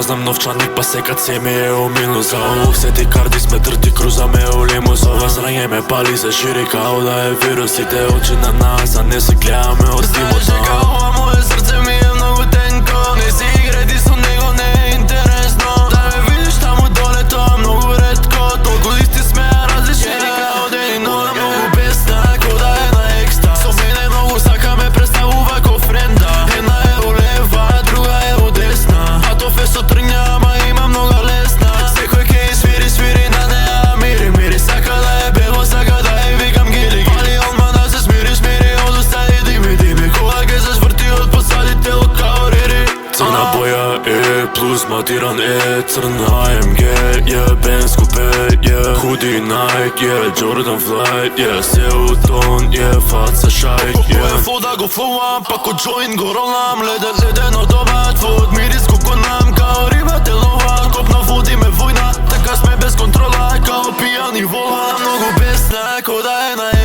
знам новчаник, па секад се ми е у минус. За сети карди сме трти, крузаме у лимус. Ова срање ме пали, се шири као да е вирус. Сите очи на нас, а не се гледаме од димот. Знаеш дека ова моје срце ми е многу тенко. Не си игрети со него, не е интересно. Да ме видиш таму доле, тоа многу ретко. Толку исти сме, а различни као ден и ноќ. Многу бесна, ко да е на екста. Со мене многу сака ме представува ко френда. Една е у лева, друга е у десна. А то фесто тргња, ама има многу лесна. Секој ке и свири на неа, мири. Сака да е бело, сака да е викам гили. Али одма да се смири, одостави дими. Кога ке се сврти од посади тело као рири. Црна боја е, плюс матиран е. Црн AMG, Benz купе, Hoodie Nike, Jordan Flight, се у тон, фаца шајк. Моја флоу да го флоуам, па ко джоин го ролам. Ледено дома, твојот мирис колко нам, као риба телова. Копна води ме војна, така сме без контрола, као пијани вола. Многу бесна, ко да е на